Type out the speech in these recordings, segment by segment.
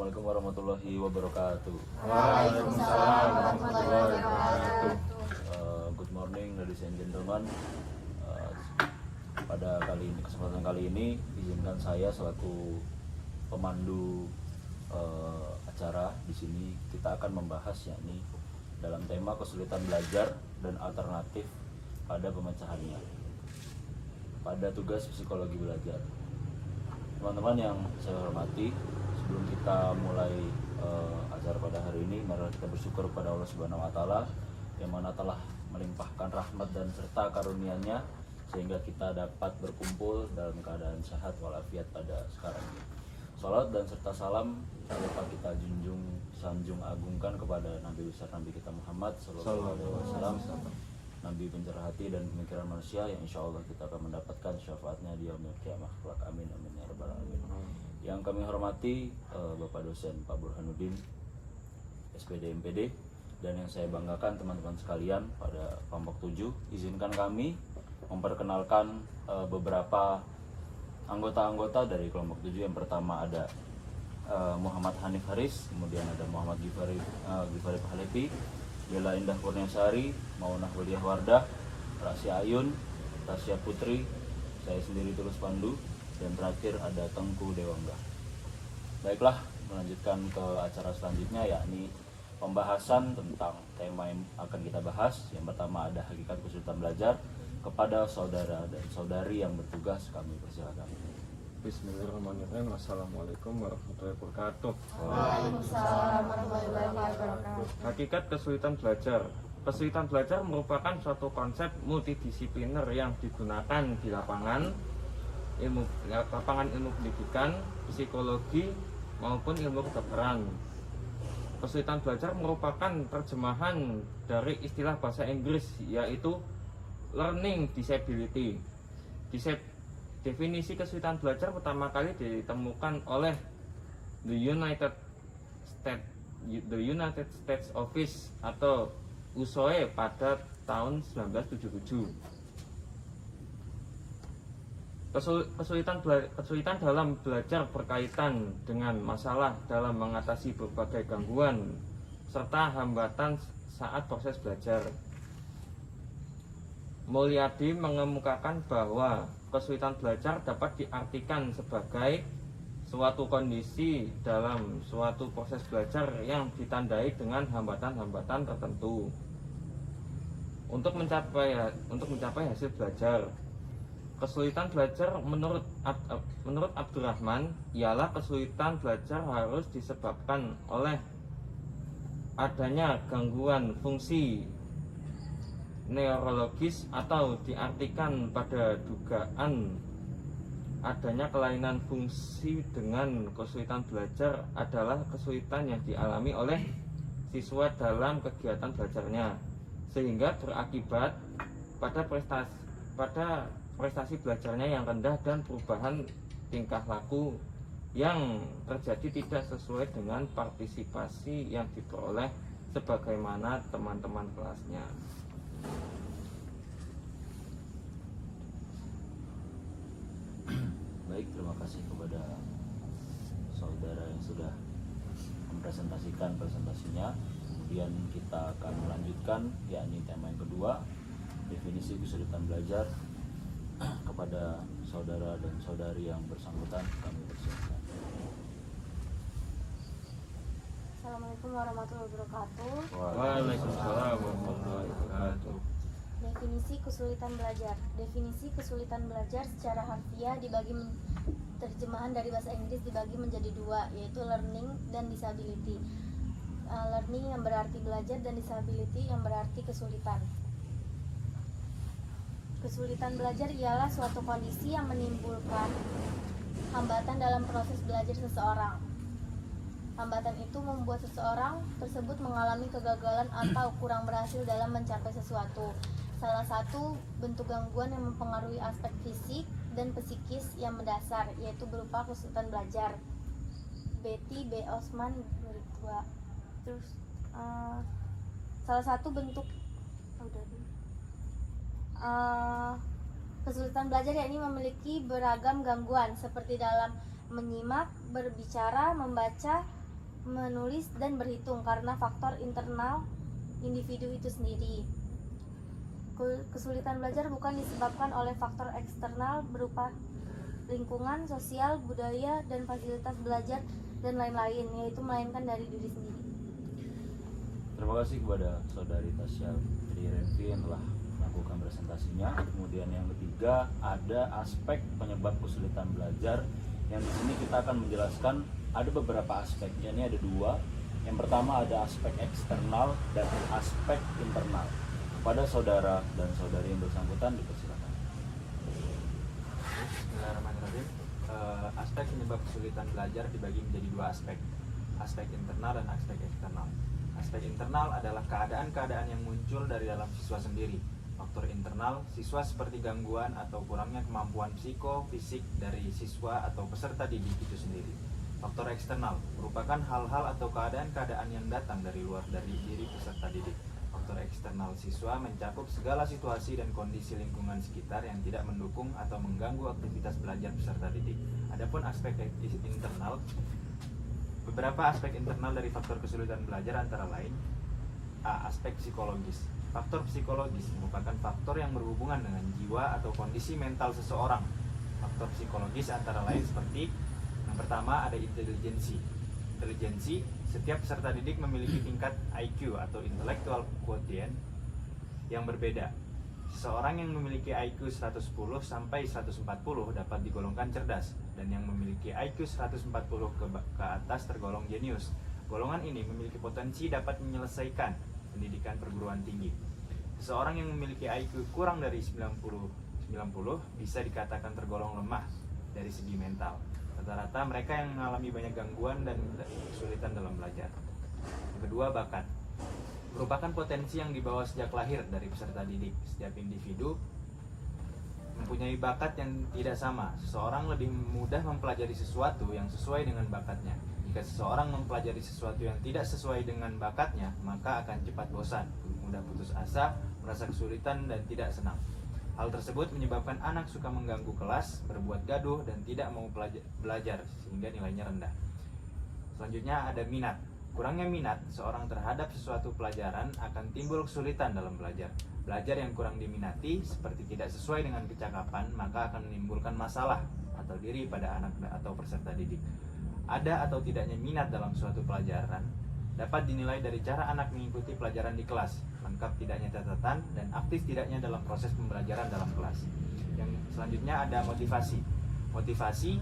Assalamualaikum warahmatullahi wabarakatuh. Waalaikumsalam warahmatullahi wabarakatuh. Good morning ladies and gentlemen. Pada kesempatan kali ini izinkan saya selaku pemandu acara di sini kita akan membahas yakni dalam tema kesulitan belajar dan alternatif pada pemecahannya pada tugas psikologi belajar. Teman-teman yang saya hormati, sebelum kita mulai acara pada hari ini, mari kita bersyukur kepada Allah Subhanahu wa taala yang mana telah melimpahkan rahmat dan serta karunia-Nya sehingga kita dapat berkumpul dalam keadaan sehat walafiat pada sekarang ini. Salat dan serta salam dapat kita sanjung agungkan kepada Nabi besar Nabi kita Muhammad sallallahu alaihi wasallam, Nabi pencerah hati dan pemikiran manusia yang insya Allah kita akan mendapatkan syafaatnya di yaumil qiyamah. Amin amin ya rabbal alamin. Yang kami hormati Bapak dosen Pak Burhanuddin SPD MPD, dan yang saya banggakan teman-teman sekalian pada kelompok 7, izinkan kami memperkenalkan beberapa anggota-anggota dari kelompok 7. Yang pertama ada Muhammad Hanif Haris, kemudian ada Muhammad Gifari Pahlepi, Bella Indah Kurniasari, Maunah Waliah Wardah, Rasya Ayun, Tasya Putri, saya sendiri Tulus Pandu, dan terakhir ada Tengku Dewangga. Baiklah, melanjutkan ke acara selanjutnya yakni pembahasan tentang tema yang akan kita bahas. Yang pertama ada hakikat kesulitan belajar. Kepada saudara dan saudari yang bertugas kami persilakan. Bismillahirrahmanirrahim. Assalamualaikum warahmatullahi wabarakatuh. Waalaikumsalam warahmatullahi wabarakatuh. Hakikat kesulitan belajar. Kesulitan belajar merupakan suatu konsep multidisipliner yang digunakan di lapangan ilmu pendidikan, psikologi maupun ilmu kedokteran. Kesulitan belajar merupakan terjemahan dari istilah bahasa Inggris yaitu learning disability. Definisi kesulitan belajar pertama kali ditemukan oleh the United States Office atau USOE pada tahun 1977. Kesulitan dalam belajar berkaitan dengan masalah dalam mengatasi berbagai gangguan serta hambatan saat proses belajar. Mulyadi mengemukakan bahwa kesulitan belajar dapat diartikan sebagai suatu kondisi dalam suatu proses belajar yang ditandai dengan hambatan-hambatan tertentu untuk mencapai hasil belajar. Kesulitan belajar menurut Abdurrahman ialah kesulitan belajar harus disebabkan oleh adanya gangguan fungsi neurologis atau diartikan pada dugaan adanya kelainan fungsi. Dengan kesulitan belajar adalah kesulitan yang dialami oleh siswa dalam kegiatan belajarnya sehingga berakibat pada prestasi belajarnya yang rendah dan perubahan tingkah laku yang terjadi tidak sesuai dengan partisipasi yang diperoleh sebagaimana teman-teman kelasnya. Baik, terima kasih kepada saudara yang sudah mempresentasikan presentasinya. Kemudian kita akan melanjutkan yakni tema yang kedua, definisi kesulitan belajar. Kepada saudara dan saudari yang bersangkutan kami persilakan. Assalamualaikum warahmatullahi wabarakatuh. Waalaikumsalam warahmatullahi wabarakatuh. Definisi kesulitan belajar. Definisi kesulitan belajar secara harfiah terjemahan dari bahasa Inggris dibagi menjadi dua, yaitu learning dan disability. Learning yang berarti belajar dan disability yang berarti kesulitan. Kesulitan belajar ialah suatu kondisi yang menimbulkan hambatan dalam proses belajar seseorang. Hambatan itu membuat seseorang tersebut mengalami kegagalan atau kurang berhasil dalam mencapai sesuatu. Salah satu bentuk gangguan yang mempengaruhi aspek fisik dan psikis yang mendasar, yaitu berupa kesulitan belajar. Betty B. Osman 2002. Terus salah satu bentuk kesulitan belajar yakni memiliki beragam gangguan seperti dalam menyimak, berbicara, membaca, menulis dan berhitung karena faktor internal individu itu sendiri. Kesulitan belajar bukan disebabkan oleh faktor eksternal berupa lingkungan, sosial, budaya, dan fasilitas belajar dan lain-lain, yaitu melainkan dari diri sendiri. Terima kasih kepada Saudari Tasya Renvi yang telah melakukan presentasinya. Kemudian yang ketiga, ada aspek penyebab kesulitan belajar yang di sini kita akan menjelaskan ada beberapa aspeknya. Ini ada dua. Yang pertama ada aspek eksternal dan aspek internal. Kepada saudara dan saudari yang bersangkutan dipersilakan. Bismillahirrahmanirrahim. Aspek penyebab kesulitan belajar dibagi menjadi dua aspek internal dan aspek eksternal. Aspek internal adalah keadaan-keadaan yang muncul dari dalam siswa sendiri. Faktor internal, siswa seperti gangguan atau kurangnya kemampuan psikofisik dari siswa atau peserta didik itu sendiri. Faktor eksternal merupakan hal-hal atau keadaan-keadaan yang datang dari luar dari diri peserta didik. Faktor eksternal siswa mencakup segala situasi dan kondisi lingkungan sekitar yang tidak mendukung atau mengganggu aktivitas belajar peserta didik. Adapun aspek internal, beberapa aspek internal dari faktor kesulitan belajar antara lain: A. Aspek psikologis. Faktor psikologis merupakan faktor yang berhubungan dengan jiwa atau kondisi mental seseorang. Faktor psikologis antara lain seperti yang pertama ada intelijensi. Intelijensi, setiap peserta didik memiliki tingkat IQ atau intellectual quotient yang berbeda. Seseorang yang memiliki IQ 110 sampai 140 dapat digolongkan cerdas, dan yang memiliki IQ 140 ke atas tergolong jenius. Golongan ini memiliki potensi dapat menyelesaikan pendidikan perguruan tinggi. Seseorang yang memiliki IQ kurang dari 90 bisa dikatakan tergolong lemah dari segi mental. Rata-rata mereka yang mengalami banyak gangguan dan kesulitan dalam belajar. Yang kedua, bakat. Merupakan potensi yang dibawa sejak lahir dari peserta didik. Setiap individu mempunyai bakat yang tidak sama. Seseorang lebih mudah mempelajari sesuatu yang sesuai dengan bakatnya. Jika seseorang mempelajari sesuatu yang tidak sesuai dengan bakatnya, maka akan cepat bosan, mudah putus asa, merasa kesulitan dan tidak senang. Hal tersebut menyebabkan anak suka mengganggu kelas, berbuat gaduh, dan tidak mau belajar sehingga nilainya rendah. Selanjutnya ada minat. Kurangnya minat seorang terhadap sesuatu pelajaran akan timbul kesulitan dalam belajar. Belajar yang kurang diminati seperti tidak sesuai dengan kecakapan, maka akan menimbulkan masalah atau diri pada anak atau peserta didik. Ada atau tidaknya minat dalam suatu pelajaran dapat dinilai dari cara anak mengikuti pelajaran di kelas, lengkap tidaknya catatan, dan aktif tidaknya dalam proses pembelajaran dalam kelas. Yang selanjutnya ada motivasi. Motivasi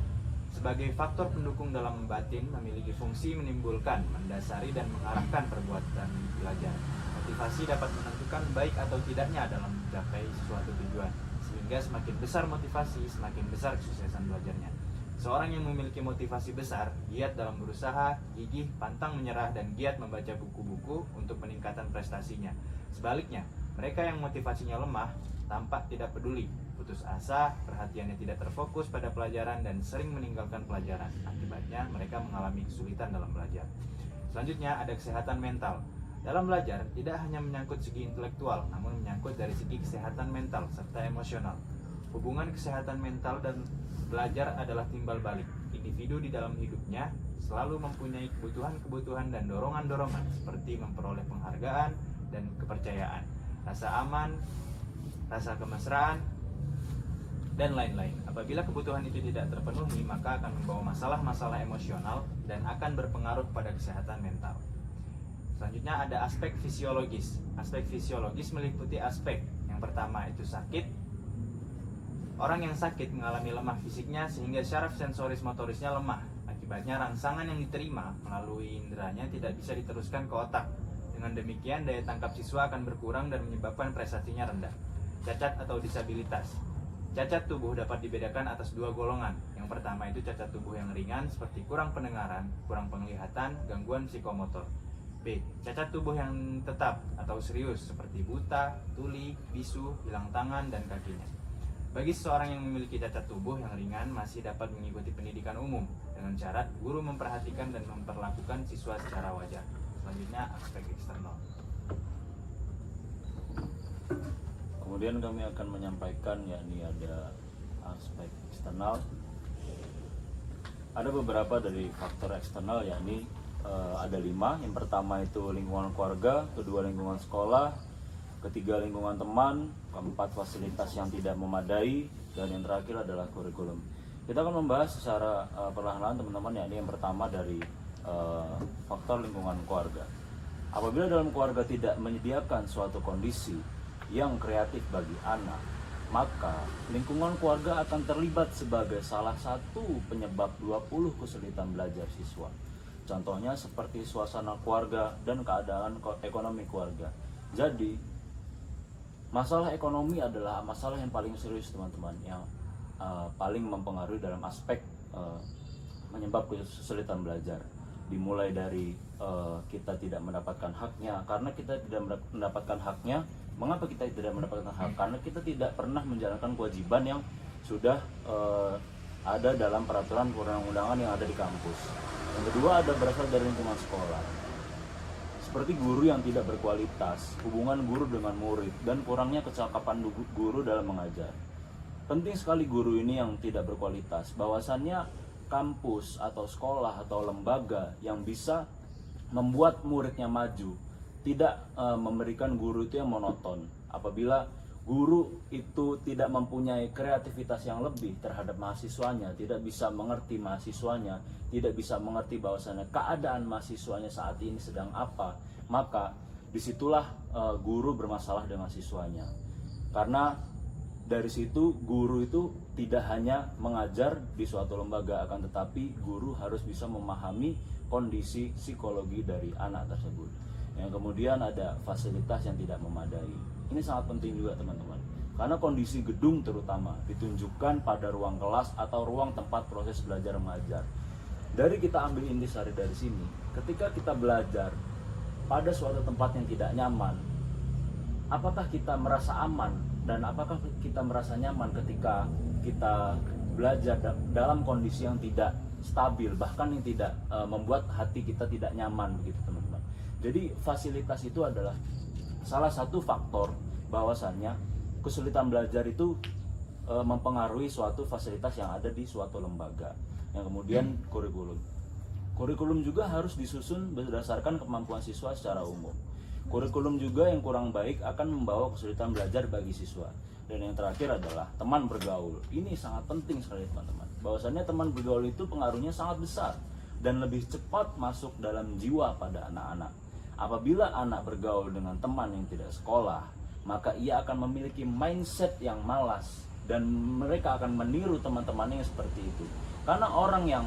sebagai faktor pendukung dalam batin memiliki fungsi menimbulkan, mendasari, dan mengarahkan perbuatan belajar. Motivasi dapat menentukan baik atau tidaknya dalam mencapai suatu tujuan, sehingga semakin besar motivasi, semakin besar kesuksesan belajarnya. Seorang yang memiliki motivasi besar, giat dalam berusaha, gigih, pantang menyerah, dan giat membaca buku-buku untuk peningkatan prestasinya. Sebaliknya, mereka yang motivasinya lemah, tampak tidak peduli, putus asa, perhatiannya tidak terfokus pada pelajaran, dan sering meninggalkan pelajaran. Akibatnya, mereka mengalami kesulitan dalam belajar. Selanjutnya, ada kesehatan mental. Dalam belajar, tidak hanya menyangkut segi intelektual, namun menyangkut dari segi kesehatan mental serta emosional. Hubungan kesehatan mental dan belajar adalah timbal balik. Individu di dalam hidupnya selalu mempunyai kebutuhan-kebutuhan dan dorongan-dorongan seperti memperoleh penghargaan dan kepercayaan, rasa aman, rasa kemesraan, dan lain-lain. Apabila kebutuhan itu tidak terpenuhi, maka akan membawa masalah-masalah emosional dan akan berpengaruh pada kesehatan mental. Selanjutnya ada aspek fisiologis. Aspek fisiologis meliputi aspek yang pertama itu sakit. Orang yang sakit mengalami lemah fisiknya sehingga syaraf sensoris motorisnya lemah. Akibatnya rangsangan yang diterima melalui inderanya tidak bisa diteruskan ke otak. Dengan demikian daya tangkap siswa akan berkurang dan menyebabkan prestasinya rendah. Cacat atau disabilitas. Cacat tubuh dapat dibedakan atas dua golongan. Yang pertama itu cacat tubuh yang ringan seperti kurang pendengaran, kurang penglihatan, gangguan psikomotor. B. Cacat tubuh yang tetap atau serius seperti buta, tuli, bisu, hilang tangan, dan kakinya. Bagi seseorang yang memiliki cacat tubuh yang ringan masih dapat mengikuti pendidikan umum dengan syarat guru memperhatikan dan memperlakukan siswa secara wajar. Selanjutnya aspek eksternal. Kemudian kami akan menyampaikan yakni ada aspek eksternal. Ada beberapa dari faktor eksternal yakni ada 5. Yang pertama itu lingkungan keluarga, kedua lingkungan sekolah, ketiga lingkungan teman, keempat fasilitas yang tidak memadai, dan yang terakhir adalah kurikulum. Kita akan membahas secara perlahan-lahan teman-teman, yakni yang pertama dari faktor lingkungan keluarga. Apabila dalam keluarga tidak menyediakan suatu kondisi yang kreatif bagi anak, maka lingkungan keluarga akan terlibat sebagai salah satu penyebab 20 kesulitan belajar siswa. Contohnya seperti suasana keluarga dan keadaan ekonomi keluarga. Jadi, masalah ekonomi adalah masalah yang paling serius teman-teman, yang paling mempengaruhi dalam aspek menyebab kesulitan belajar. Dimulai dari kita tidak mendapatkan haknya. Karena kita tidak mendapatkan haknya, mengapa kita tidak mendapatkan hak? Karena kita tidak pernah menjalankan kewajiban yang sudah ada dalam peraturan perundang-undangan yang ada di kampus. Yang kedua ada berasal dari lingkungan sekolah, seperti guru yang tidak berkualitas, hubungan guru dengan murid, dan kurangnya kecakapan guru dalam mengajar. Penting sekali guru ini yang tidak berkualitas, bahwasannya kampus atau sekolah atau lembaga yang bisa membuat muridnya maju, tidak memberikan guru itu yang monoton. Apabila guru itu tidak mempunyai kreativitas yang lebih terhadap mahasiswanya, tidak bisa mengerti mahasiswanya, tidak bisa mengerti bahwasannya keadaan mahasiswanya saat ini sedang apa, maka disitulah guru bermasalah dengan siswanya. Karena dari situ guru itu tidak hanya mengajar di suatu lembaga, akan tetapi guru harus bisa memahami kondisi psikologi dari anak tersebut. Yang kemudian ada fasilitas yang tidak memadai. Ini sangat penting juga teman-teman, karena kondisi gedung terutama ditunjukkan pada ruang kelas atau ruang tempat proses belajar mengajar. Dari kita ambil intisari dari sini, ketika kita belajar pada suatu tempat yang tidak nyaman, apakah kita merasa aman dan apakah kita merasa nyaman ketika kita belajar dalam kondisi yang tidak stabil, bahkan yang tidak membuat hati kita tidak nyaman begitu teman-teman. Jadi fasilitas itu adalah salah satu faktor bahwasannya kesulitan belajar itu mempengaruhi suatu fasilitas yang ada di suatu lembaga. Yang kemudian kurikulum juga harus disusun berdasarkan kemampuan siswa secara umum. Kurikulum juga yang kurang baik akan membawa kesulitan belajar bagi siswa. Dan yang terakhir adalah teman bergaul. Ini sangat penting sekali teman-teman, bahwasannya teman bergaul itu pengaruhnya sangat besar dan lebih cepat masuk dalam jiwa pada anak-anak. Apabila anak bergaul dengan teman yang tidak sekolah, maka ia akan memiliki mindset yang malas dan mereka akan meniru teman-temannya yang seperti itu. Karena orang yang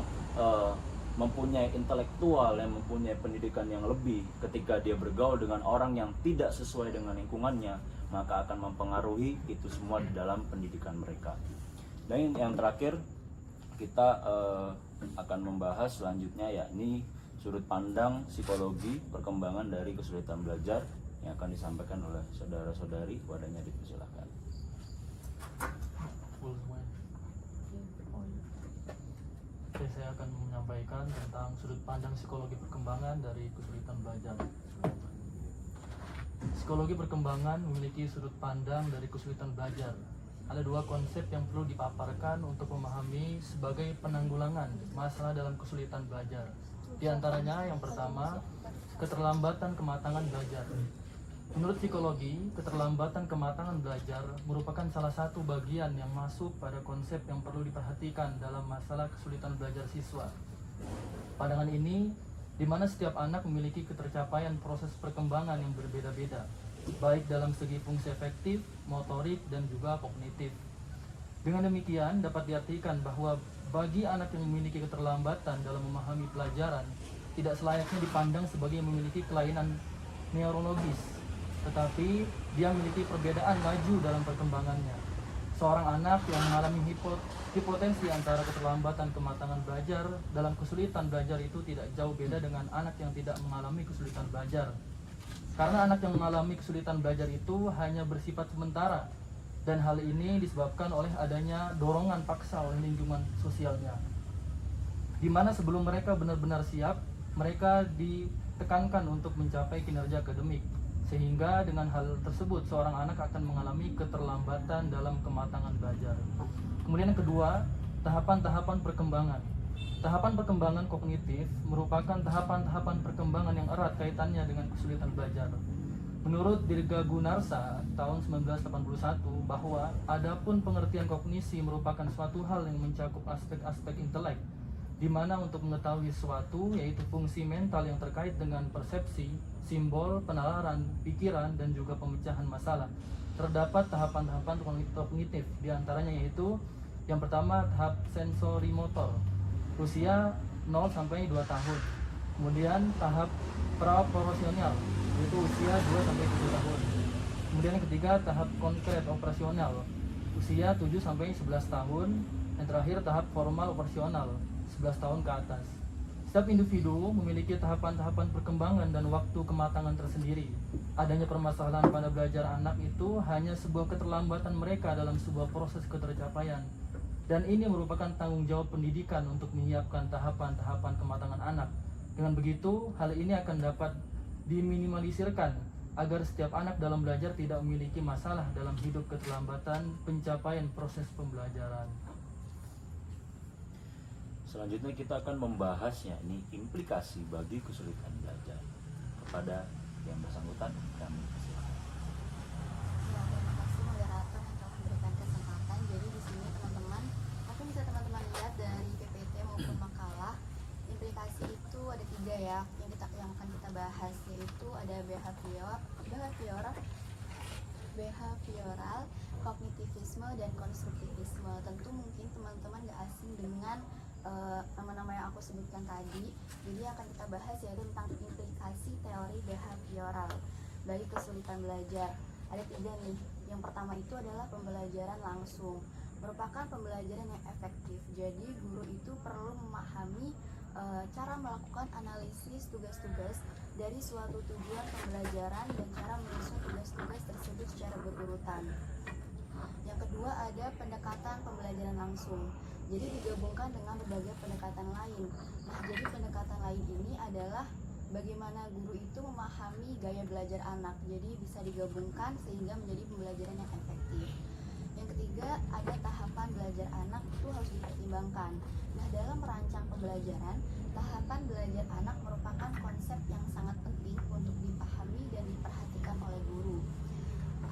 mempunyai intelektual, yang mempunyai pendidikan yang lebih, ketika dia bergaul dengan orang yang tidak sesuai dengan lingkungannya, maka akan mempengaruhi itu semua di dalam pendidikan mereka. Dan yang terakhir kita akan membahas selanjutnya, yakni sudut pandang psikologi perkembangan dari kesulitan belajar yang akan disampaikan oleh saudara-saudari. Wadahnya dipersilakan. Oke, saya akan menyampaikan tentang sudut pandang psikologi perkembangan dari kesulitan belajar. Psikologi perkembangan memiliki sudut pandang dari kesulitan belajar. Ada dua konsep yang perlu dipaparkan untuk memahami sebagai penanggulangan masalah dalam kesulitan belajar. Di antaranya yang pertama, keterlambatan kematangan belajar. Menurut psikologi, keterlambatan kematangan belajar merupakan salah satu bagian yang masuk pada konsep yang perlu diperhatikan dalam masalah kesulitan belajar siswa. Pandangan ini di mana setiap anak memiliki ketercapaian proses perkembangan yang berbeda-beda, baik dalam segi fungsi efektif, motorik, dan juga kognitif. Dengan demikian, dapat diartikan bahwa bagi anak yang memiliki keterlambatan dalam memahami pelajaran, tidak selayaknya dipandang sebagai memiliki kelainan neurologis, tetapi dia memiliki perbedaan maju dalam perkembangannya. Seorang anak yang mengalami hipotensi antara keterlambatan kematangan belajar dalam kesulitan belajar itu tidak jauh beda dengan anak yang tidak mengalami kesulitan belajar. Karena anak yang mengalami kesulitan belajar itu hanya bersifat sementara, dan hal ini disebabkan oleh adanya dorongan paksa oleh lingkungan sosialnya, di mana sebelum mereka benar-benar siap, mereka ditekankan untuk mencapai kinerja akademik, sehingga dengan hal tersebut seorang anak akan mengalami keterlambatan dalam kematangan belajar. Kemudian yang kedua, tahapan-tahapan perkembangan. Tahapan perkembangan kognitif merupakan tahapan-tahapan perkembangan yang erat kaitannya dengan kesulitan belajar. Menurut Dirga Gunarsa tahun 1981 bahwa adapun pengertian kognisi merupakan suatu hal yang mencakup aspek-aspek intelek, di mana untuk mengetahui sesuatu yaitu fungsi mental yang terkait dengan persepsi, simbol, penalaran, pikiran, dan juga pemecahan masalah. Terdapat tahapan-tahapan kognitif, diantaranya yaitu yang pertama tahap sensorimotor, usia 0 sampai 2 tahun. Kemudian tahap praoperasional, yaitu usia 2 sampai 7 tahun. Kemudian yang ketiga tahap konkret operasional, usia 7 sampai 11 tahun. Yang terakhir tahap formal operasional, 11 tahun ke atas. Setiap individu memiliki tahapan-tahapan perkembangan dan waktu kematangan tersendiri. Adanya permasalahan pada belajar anak itu hanya sebuah keterlambatan mereka dalam sebuah proses ketercapaian. Dan ini merupakan tanggung jawab pendidikan untuk menyiapkan tahapan-tahapan kematangan anak. Dengan begitu, hal ini akan dapat diminimalisirkan agar setiap anak dalam belajar tidak memiliki masalah dalam hidup keterlambatan pencapaian proses pembelajaran. Selanjutnya kita akan membahasnya ini implikasi bagi kesulitan belajar. Kepada yang bersangkutan kami persilakan. Ya, terima kasih moderator yang telah memberikan kesempatan. Jadi di sini teman-teman, mungkin bisa teman-teman lihat dari PPT maupun makalah, implikasi itu ada 3 ya yang akan kita bahas, yaitu ada behavioral, kognitivisme, dan konstruktivisme. Tentu mungkin teman-teman gak asing dengan nama-nama yang aku sebutkan tadi. Jadi akan kita bahas yaitu tentang implikasi teori behavioral bagi kesulitan belajar. Ada 3 nih. Yang pertama itu adalah pembelajaran langsung, merupakan pembelajaran yang efektif. Jadi guru itu perlu memahami cara melakukan analisis tugas-tugas dari suatu tujuan pembelajaran dan cara menyusun tugas-tugas tersebut secara berurutan. Yang kedua ada pendekatan pembelajaran langsung. Jadi digabungkan dengan berbagai pendekatan lain. Nah, jadi pendekatan lain ini adalah bagaimana guru itu memahami gaya belajar anak. Jadi bisa digabungkan sehingga menjadi pembelajaran yang efektif. Yang ketiga, ada tahapan belajar anak itu harus dipertimbangkan. Nah, dalam merancang pembelajaran, tahapan belajar anak merupakan konsep yang sangat penting untuk dipahami dan diperhatikan oleh guru.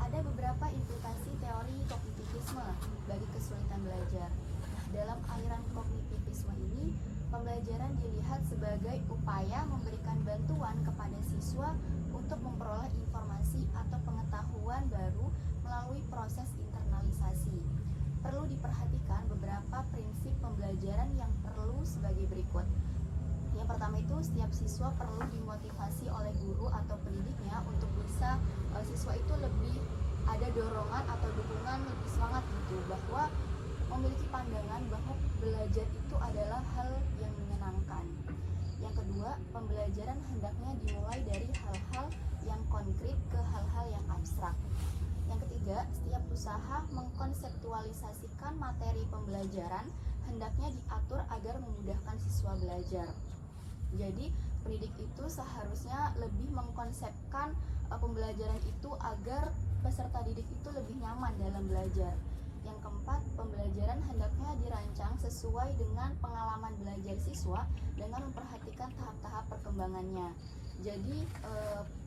Ada beberapa implikasi teori kognitivisme bagi kesulitan belajar. Nah, dalam aliran kognitivisme ini, pembelajaran dilihat sebagai upaya memberikan bantuan kepada siswa untuk memperoleh informasi atau pengetahuan baru melalui proses internalisasi. Perlu diperhatikan beberapa prinsip pembelajaran yang perlu sebagai berikut. Yang pertama itu, setiap siswa perlu dimotivasi oleh guru atau pendidiknya untuk bisa siswa itu lebih ada dorongan atau dukungan lebih semangat gitu, bahwa memiliki pandangan bahwa belajar itu adalah hal yang menyenangkan. Yang kedua, pembelajaran hendaknya dimulai dari hal-hal yang konkret ke hal-hal yang abstrak. Yang ketiga, setiap usaha mengkonseptualisasikan materi pembelajaran hendaknya diatur agar memudahkan siswa belajar. Jadi, pendidik itu seharusnya lebih mengkonsepkan pembelajaran itu agar peserta didik itu lebih nyaman dalam belajar. Yang keempat, pembelajaran hendaknya dirancang sesuai dengan pengalaman belajar siswa dengan memperhatikan tahap-tahap perkembangannya. Jadi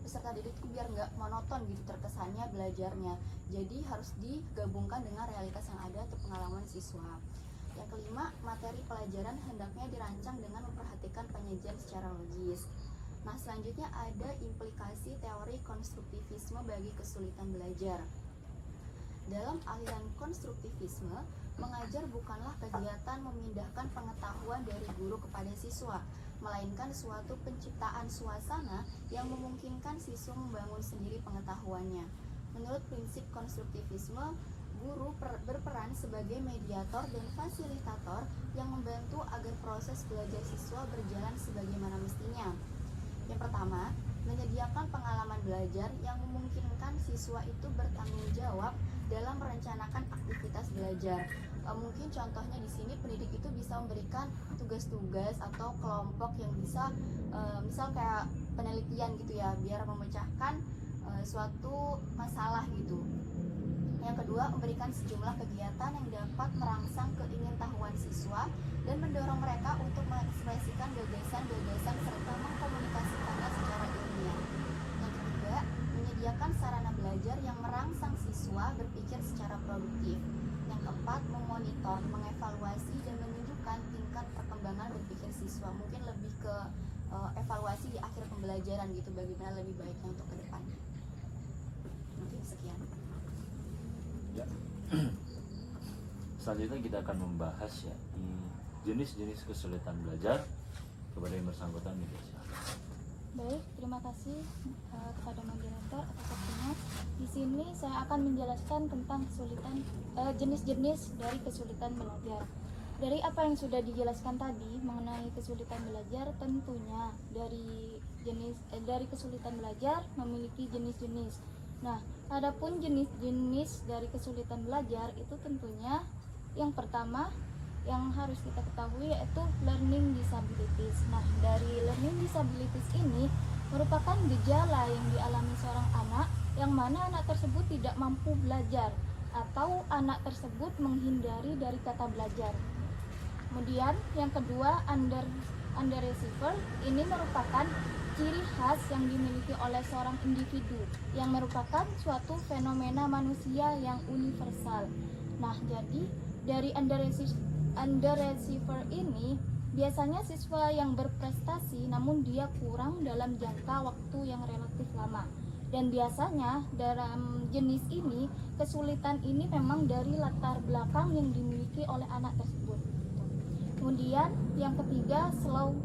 peserta didik itu biar nggak monoton gitu terkesannya belajarnya. Jadi harus digabungkan dengan realitas yang ada atau pengalaman siswa. Yang kelima, materi pelajaran hendaknya dirancang dengan memperhatikan penyajian secara logis. Nah, selanjutnya ada implikasi teori konstruktivisme bagi kesulitan belajar. Dalam aliran konstruktivisme, mengajar bukanlah kegiatan memindahkan pengetahuan dari guru kepada siswa, melainkan suatu penciptaan suasana yang memungkinkan siswa membangun sendiri pengetahuannya. Menurut prinsip konstruktivisme, guru berperan sebagai mediator dan fasilitator yang membantu agar proses belajar siswa berjalan sebagaimana mestinya. Yang pertama, menyediakan pengalaman belajar yang memungkinkan siswa itu bertanggung jawab dalam merencanakan aktivitas belajar. Mungkin contohnya di sini pendidik itu bisa memberikan tugas-tugas atau kelompok yang bisa misal kayak penelitian gitu ya, biar memecahkan suatu masalah gitu. Yang kedua, kedua, memberikan sejumlah kegiatan yang dapat merangsang keingintahuan siswa dan mendorong mereka untuk mengekspresikan gagasan-gagasan serta mengkomunikasikannya secara ilmiah. Yang ketiga, menyediakan sarana belajar yang merangsang siswa berpikir secara produktif. Yang keempat, memonitor, mengevaluasi, dan menunjukkan tingkat perkembangan berpikir siswa. Mungkin lebih ke evaluasi di akhir pembelajaran gitu, bagaimana lebih baiknya untuk ke depan. Mungkin sekian. Ya. Selanjutnya kita akan membahas ya di jenis-jenis kesulitan belajar. Kepada yang bersangkutan silakan. Baik, terima kasih kepada moderator atas waktunya. Di sini saya akan menjelaskan tentang jenis-jenis dari kesulitan belajar. Dari apa yang sudah dijelaskan tadi mengenai kesulitan belajar, tentunya dari kesulitan belajar memiliki jenis-jenis. Nah, adapun jenis-jenis dari kesulitan belajar itu tentunya yang pertama yang harus kita ketahui yaitu learning disabilities. Nah, dari learning disabilities ini merupakan gejala yang dialami seorang anak yang mana anak tersebut tidak mampu belajar atau anak tersebut menghindari dari kata belajar. Kemudian yang kedua, underachiever ini merupakan ciri khas yang dimiliki oleh seorang individu yang merupakan suatu fenomena manusia yang universal. Nah, jadi dari underachiever ini biasanya siswa yang berprestasi namun dia kurang dalam jangka waktu yang relatif lama. Dan biasanya dalam jenis ini kesulitan ini memang dari latar belakang yang dimiliki oleh anak tersebut. Kemudian yang ketiga, slow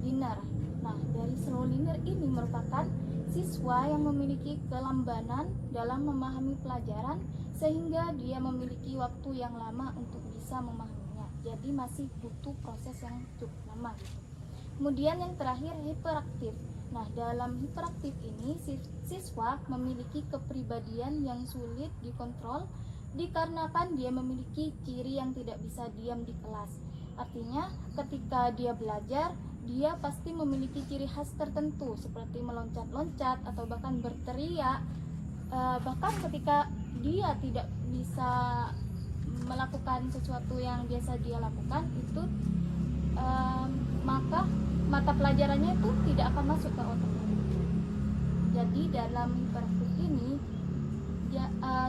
learner. Nah, dari slow learner ini merupakan siswa yang memiliki kelambanan dalam memahami pelajaran sehingga dia memiliki waktu yang lama untuk bisa memahaminya. Jadi masih butuh proses yang cukup lama gitu. Kemudian yang terakhir, hiperaktif. Nah, dalam hiperaktif ini siswa memiliki kepribadian yang sulit dikontrol dikarenakan dia memiliki ciri yang tidak bisa diam di kelas. Artinya ketika dia belajar, dia pasti memiliki ciri khas tertentu seperti meloncat-loncat atau bahkan berteriak. Bahkan ketika dia tidak bisa melakukan sesuatu yang biasa dia lakukan itu, maka mata pelajarannya itu tidak akan masuk ke otaknya. Jadi dalam hiperaktif ini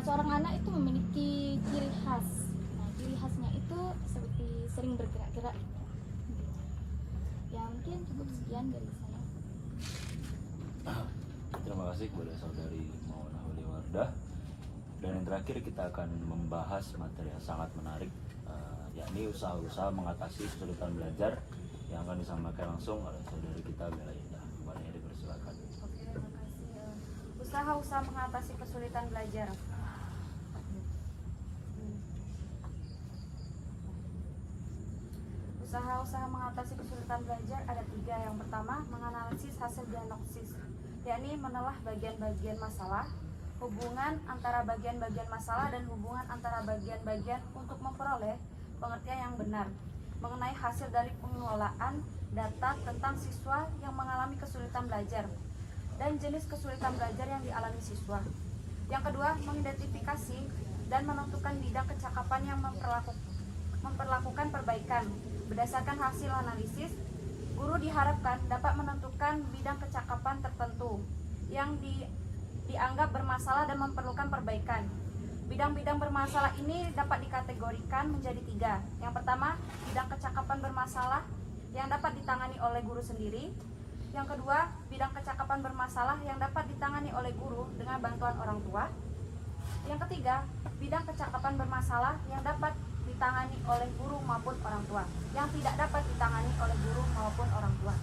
seorang anak itu memiliki ciri khas. Nah, ciri khasnya itu seperti sering bergerak-gerak. Ya, mungkin cukup sekian dari saya. Terima kasih kepada saudari Mauna Waliwardah. Dan yang terakhir kita akan membahas materi yang sangat menarik, yakni usaha-usaha mengatasi kesulitan belajar yang akan disampaikan langsung oleh saudari kita Bella Indah. Kepadanya dipersilakan. Oke, terima kasih. Usaha-usaha mengatasi kesulitan belajar. Usaha-usaha mengatasi kesulitan belajar ada 3. Yang pertama, menganalisis hasil diagnosis, yakni menelah bagian-bagian masalah, hubungan antara bagian-bagian masalah dan hubungan antara bagian-bagian untuk memperoleh pengertian yang benar mengenai hasil dari pengelolaan data tentang siswa yang mengalami kesulitan belajar dan jenis kesulitan belajar yang dialami siswa. Yang kedua, mengidentifikasi dan menentukan bidang kecakapan yang memperlakukan perbaikan. Berdasarkan hasil analisis, guru diharapkan dapat menentukan bidang kecakapan tertentu yang dianggap bermasalah dan memerlukan perbaikan. Bidang-bidang bermasalah ini dapat dikategorikan menjadi 3. Yang pertama, bidang kecakapan bermasalah yang dapat ditangani oleh guru sendiri. Yang kedua, bidang kecakapan bermasalah yang dapat ditangani oleh guru dengan bantuan orang tua. Yang ketiga, bidang kecakapan bermasalah yang dapat ditangani oleh guru maupun orang tua, yang tidak dapat ditangani oleh guru maupun orang tua.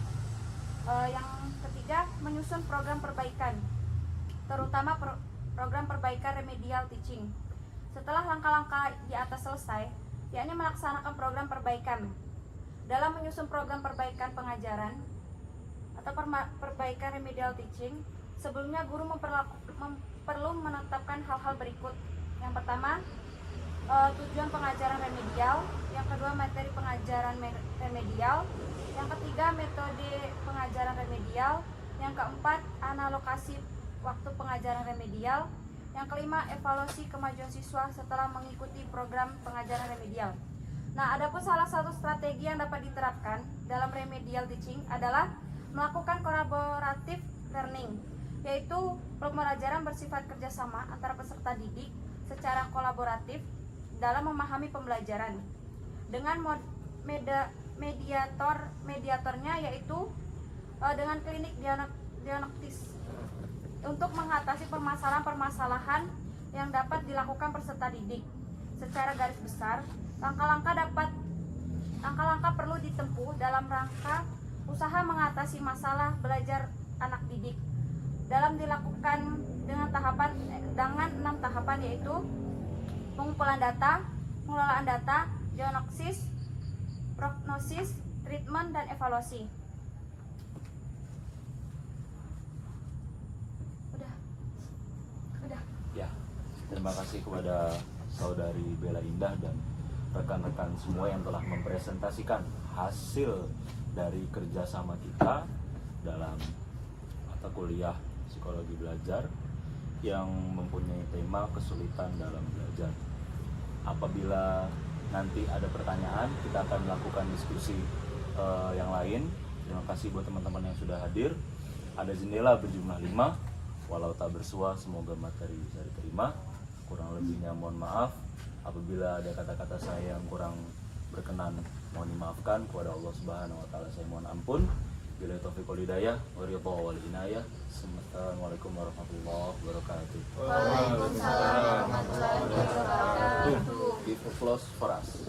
Yang ketiga, menyusun program perbaikan, terutama program perbaikan remedial teaching. Setelah langkah-langkah di atas selesai, yakni melaksanakan program perbaikan. Dalam menyusun program perbaikan pengajaran atau perbaikan remedial teaching, sebelumnya guru perlu menetapkan hal-hal berikut. Yang pertama, tujuan pengajaran remedial. Yang kedua, materi pengajaran remedial. Yang ketiga, metode pengajaran remedial. Yang keempat, analokasi waktu pengajaran remedial. Yang kelima, evaluasi kemajuan siswa setelah mengikuti program pengajaran remedial. Nah, adapun salah satu strategi yang dapat diterapkan dalam remedial teaching adalah melakukan collaborative learning, yaitu pembelajaran bersifat kerjasama antara peserta didik secara kolaboratif dalam memahami pembelajaran dengan mediatornya yaitu dengan klinik diagnostis untuk mengatasi permasalahan-permasalahan yang dapat dilakukan peserta didik. Secara garis besar, langkah-langkah perlu ditempuh dalam rangka usaha mengatasi masalah belajar anak didik dalam dilakukan dengan 6 tahapan, yaitu pengumpulan data, pengelolaan data, diagnosis, prognosis, treatment, dan evaluasi. Udah. Ya, terima kasih kepada saudari Bella Indah dan rekan-rekan semua yang telah mempresentasikan hasil dari kerjasama kita dalam mata kuliah psikologi belajar yang mempunyai tema kesulitan dalam belajar. Apabila nanti ada pertanyaan, kita akan melakukan diskusi yang lain. Terima kasih buat teman-teman yang sudah hadir. Ada jendela berjumlah 5. Walau tak bersua, semoga materi bisa diterima. Kurang lebihnya mohon maaf. Apabila ada kata-kata saya yang kurang berkenan, mohon dimaafkan. Kepada Allah Subhanahu wa taala saya mohon ampun. Bila taufiq wal hidayah, wal inayah. Assalamualaikum warahmatullahi wabarakatuh. Waalaikumsalam warahmatullahi wabarakatuh. Give applause for us.